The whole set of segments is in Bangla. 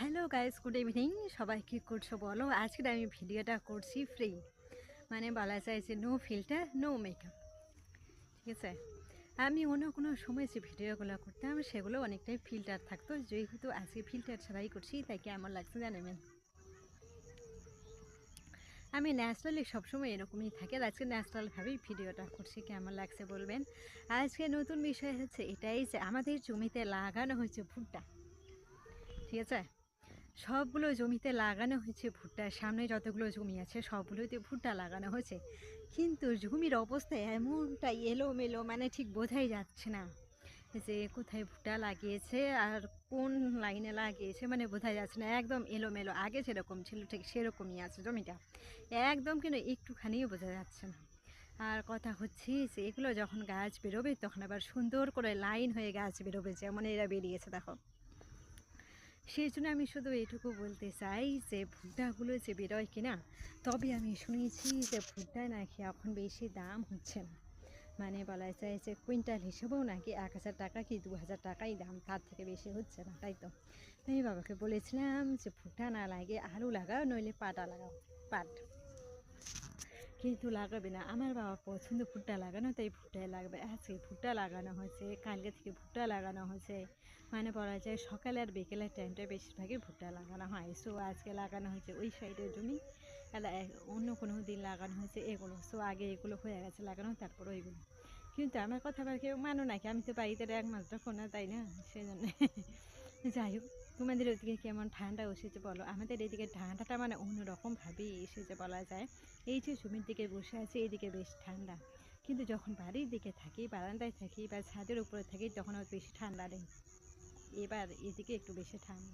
Hello guys, good evening. সবাই কী করছো বলো? আজকে আমি ভিডিওটা করছি ফ্রি, মানে বলা যায় যে নো ফিল্টার নো মেকআপ। ঠিক আছে, আমি অন্য কোনো সময় যে ভিডিওগুলো করতাম সেগুলো অনেকটাই ফিল্টার থাকতো, যেহেতু আজকে ফিল্টার ছাড়াই করছি তাই কেমন লাগছে জানেন। আমি ন্যাচারালি সবসময় এরকমই থাকে, আর আজকে ন্যাচারালভাবেই ভিডিওটা করছি, কেমন লাগছে বলবেন। আজকে নতুন বিষয় হচ্ছে এটাই যে আমাদের জমিতে লাগানো হয়েছে ভুট্টা। ঠিক আছে, সবগুলো জমিতে লাগানো হয়েছে ভুট্টা। সামনে যতগুলো জমি আছে সবগুলোতে ভুট্টা লাগানো হয়েছে, কিন্তু জমির অবস্থা এমনটা এলোমেলো, মানে ঠিক বোঝাই যাচ্ছে না যে কোথায় ভুট্টা লাগিয়েছে আর কোন লাইনে লাগিয়েছে, মানে বোঝা যাচ্ছে না, একদম এলোমেলো। আগে যেরকম ছিল ঠিক সেরকমই আছে জমিটা, একদম কিন্তু একটুখানিও বোঝা যাচ্ছে না। আর কথা হচ্ছে যে এগুলো যখন গাছ বেরোবে তখন আবার সুন্দর করে লাইন হয়ে গাছ বেরোবে, যেমন এরা বেরিয়েছে দেখো। সেই জন্য আমি শুধু এটুকু বলতে চাই যে ভুট্টাগুলো যে বেরোয় কিনা, তবে আমি শুনেছি যে ভুট্টা নাকি এখন বেশি দাম হচ্ছে না, মানে বলা যায় যে কুইন্টাল হিসেবেও নাকি 1000 টাকা কি 2000 টাকাই দাম, তার থেকে বেশি হচ্ছে না। তাই তো আমি বাবাকে বলেছিলাম যে ভুট্টা না লাগে আলু লাগাও, নইলে পাটা লাগাও, পাট। কিন্তু লাগাবে না, আমার বাবা পছন্দ ভুট্টা লাগানো, তাই ভুট্টাই লাগবে। আজকে ভুট্টা লাগানো হয়েছে, কালকে থেকে ভুট্টা লাগানো হয়েছে, মানে বলা যায় সকালে আর বিকেলের টাইমটা বেশিরভাগই ভুট্টা লাগানো হয়। সো আজকে লাগানো হয়েছে ওই সাইডের জমি, আর অন্য কোনো দিন লাগানো হয়েছে এগুলো। সো আগে এগুলো হয়ে গেছে লাগানো, তারপর ওইগুলো। কিন্তু আমার কথা আবার কেউ মানো নাকি, আমি তো বাড়িতে একমাত্র কোনা, তাই না? সেই জন্য যাই হোক, তোমাদের ওদিকে কেমন ঠান্ডা এসেছে বলো। আমাদের এদিকে ঠান্ডাটা মানে অন্যরকমভাবেই এসেছে বলা যায়। এই যে জমির দিকে বসে আছি এদিকে বেশ ঠান্ডা, কিন্তু যখন বাড়ির দিকে থাকি, বারান্দায় থাকি বা ছাদের উপরে থাকি, তখন আর বেশি ঠান্ডা নেই। এবার এদিকে একটু বেশি ঠান্ডা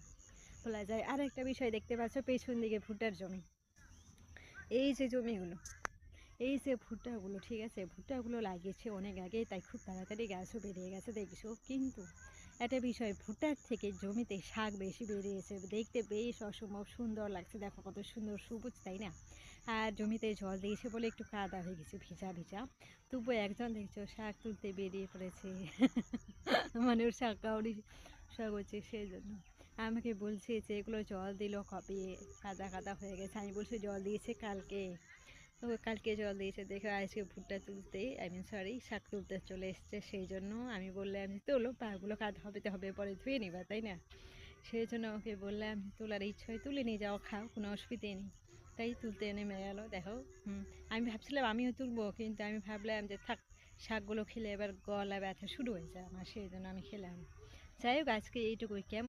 বলা যায়। আর একটা বিষয় দেখতে পাচ্ছ, পেছন দিকে ভুট্টার জমি, এই যে জমিগুলো, এই যে ভুট্টাগুলো, ঠিক আছে, ভুট্টাগুলো লাগিয়েছে অনেক আগে, তাই খুব তাড়াতাড়ি গাছও বেরিয়ে গেছে দেখছো। কিন্তু একটা বিষয়, ভুট্টার থেকে জমিতে শাক বেশি বেরিয়েছে, দেখতে বেশ অসম্ভব সুন্দর লাগছে। দেখো কত সুন্দর সবুজ, তাই না? আর জমিতে জল দিয়েছে বলে একটু কাদা হয়ে গেছে, ভিজা ভিজা। তবুও একজন দেখছো শাক তুলতে বেরিয়ে পড়েছে মানে ওর শাক কাউরি শাক হচ্ছে, সেই জন্য আমাকে বলছে যে এগুলো জল দিল কবে, কাদা কাদা হয়ে গেছে। আমি বলছি জল দিয়েছে কালকে। তো কালকে জল দিয়েছে দেখে আজকে ভুট্টা তুলতে, আই মিন সরি, শাক তুলতে চলে এসছে। সেই জন্য আমি বললাম তোলো, পাগুলো কাঁধ হবে তো হবে, পরে ধুয়ে নিবা, তাই না? সেই জন্য ওকে বললাম তোলার ইচ্ছায় তুলে নিয়ে যাও, খাও, কোনো অসুবিধে নেই। তাই তুলতে নেমে গেল দেখো। আমি ভাবছিলাম আমিও তুলবো, কিন্তু আমি ভাবলাম যে থাক, শাকগুলো খেলে এবার গলা ব্যথা শুরু হয়ে যায় আমার, সেই জন্য আমি খেলাম। যাই হোক, আজকে এইটুকুই। কেমন